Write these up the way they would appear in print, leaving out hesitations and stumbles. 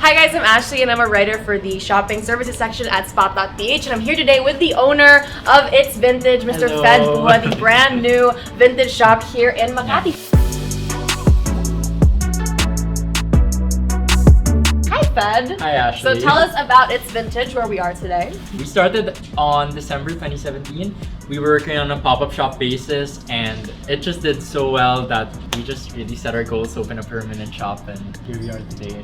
Hi guys, I'm Ashley and I'm a writer for the shopping services section at Spot.ph, and I'm here today with the owner of It's Vintage, Mr. Hello. Fed Buha, the brand new vintage shop here in Makati. Hi Fed. Hi Ashley. So tell us about It's Vintage, where we are today. We started on December 2017. We were working on a pop-up shop basis and it just did so well that we just really set our goals to open a permanent shop, and here we are today.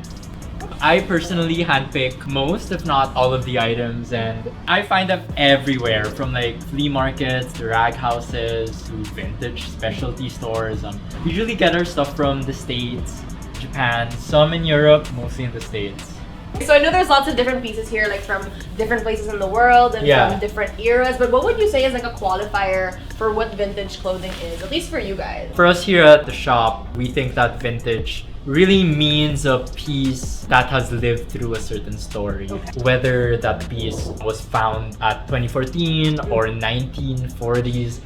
I personally handpick most, if not all, of the items, and I find them everywhere, from like flea markets to rag houses to vintage specialty stores. We usually get our stuff from the States, Japan, some in Europe, mostly in the States. So I know there's lots of different pieces here, like from different places in the world and from different eras, but what would you say is like a qualifier for what vintage clothing is, at least for you guys? For us here at the shop, we think that vintage really means a piece that has lived through a certain story. Okay. Whether that piece was found at 2014 or 1940s,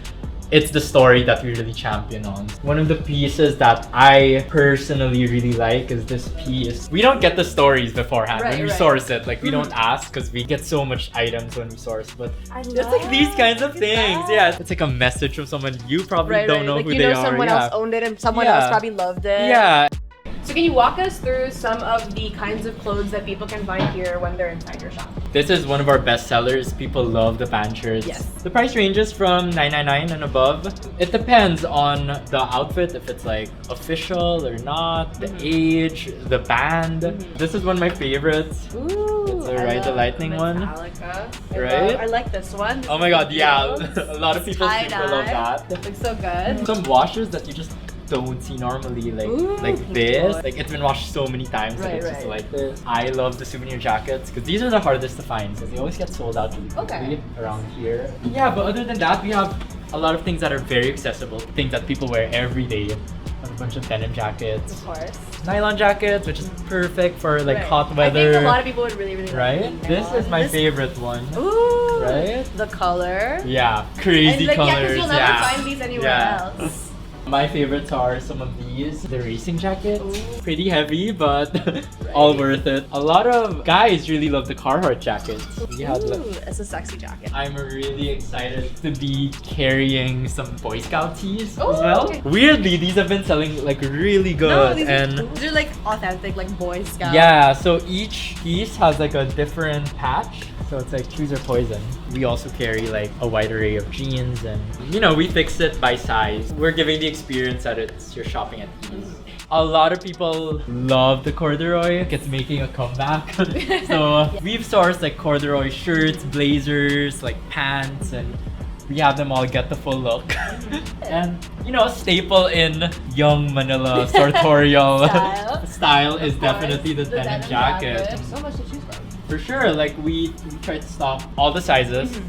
it's the story that we really champion on. One of the pieces that I personally really like is this piece. We don't get the stories beforehand when we source it. Like, we don't ask because we get so much items when we source, but it's like these kinds of things. Yeah, it's like a message from someone you probably don't know like, who you they know are. someone else owned it and someone else probably loved it. Yeah. So can you walk us through some of the kinds of clothes that people can find here when they're inside your shop? This is one of our best sellers. People love the band shirts. Yes. The price ranges from $9.99 and above. It depends on the outfit, if it's like official or not, the age, the band. This is one of my favorites. Ooh, it's a Ride the Lightning one. Right? I like this one. Oh my god, yeah. A lot of people super love that. Looks so good. Some washers that you just don't see normally, like this. Like, it's been washed so many times that it's just like this. I love the souvenir jackets because these are the hardest to find because they always get sold out really quickly around here. Yeah, but other than that, we have a lot of things that are very accessible, things that people wear every day. A bunch of denim jackets, of course, nylon jackets, which is perfect for like hot weather. I think a lot of people would really like this is my favorite one. Ooh, right? The color. Yeah, crazy colors. Yeah, because you'll never find these anywhere else. My favorites are some of these. The racing jackets. Pretty heavy, but all worth it. A lot of guys really love the Carhartt jackets. It's a sexy jacket. I'm really excited to be carrying some Boy Scout tees as well. Okay. Weirdly, these have been selling like really good. No, these are like authentic, like Boy Scout. Yeah, so each piece has like a different patch. So it's like choose or poison. We also carry like a wide array of jeans, and you know, we fix it by size. We're giving the experience that you're shopping at ease. A lot of people love the corduroy. It's making a comeback. So we've sourced like corduroy shirts, blazers, like pants, and we have them all get the full look. And you know, a staple in young Manila sartorial style is definitely the denim jacket. So much to choose from. For sure, like we try to stock all the sizes,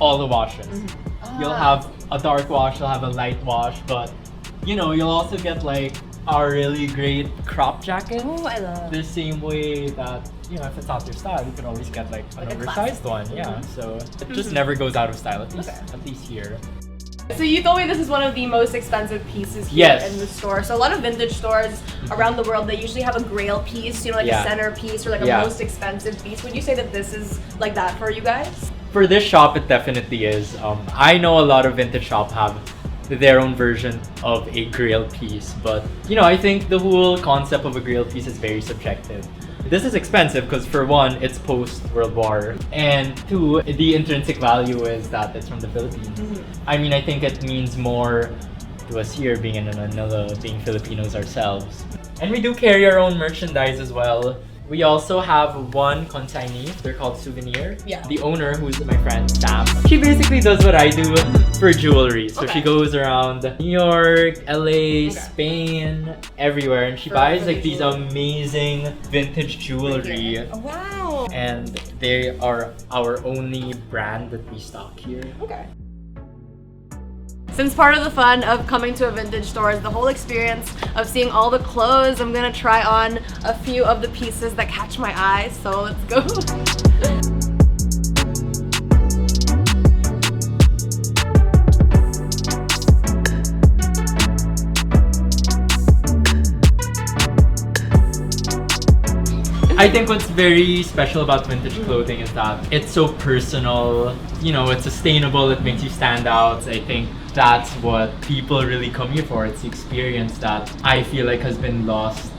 all the washes. You'll have a dark wash, you'll have a light wash, but you know, you'll also get like our really great crop jacket. Oh, I love the same way that, you know, if it's not your style, you can always get like an oversized one. Yeah, so it just never goes out of style, at least here. So you told me this is one of the most expensive pieces here in the store. So a lot of vintage stores around the world, they usually have a grail piece, you know, like a center piece or like a most expensive piece. Would you say that this is like that for you guys? For this shop, it definitely is. I know a lot of vintage shops have their own version of a grail piece, but you know, I think the whole concept of a grail piece is very subjective. This is expensive because for one, it's post-World War, and two, the intrinsic value is that it's from the Philippines. I mean, I think it means more to us here being in Manila, being Filipinos ourselves. And we do carry our own merchandise as well. We also have one consignee. They're called Souvenir. Yeah. The owner, who's my friend Sam, she basically does what I do for jewelry. So she goes around New York, LA, Spain, everywhere, and she buys like these amazing vintage jewelry. Oh, wow. And they are our only brand that we stock here. Okay. Since part of the fun of coming to a vintage store is the whole experience of seeing all the clothes, I'm gonna try on a few of the pieces that catch my eye, so let's go. I think what's very special about vintage clothing is that it's so personal. You know, it's sustainable. It makes you stand out. I think that's what people really come here for. It's the experience that I feel like has been lost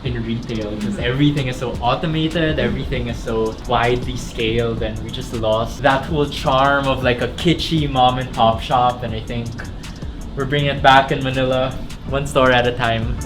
in retail, because everything is so automated, everything is so widely scaled, and we just lost that whole charm of like a kitschy mom and pop shop. And I think we're bringing it back in Manila, one store at a time.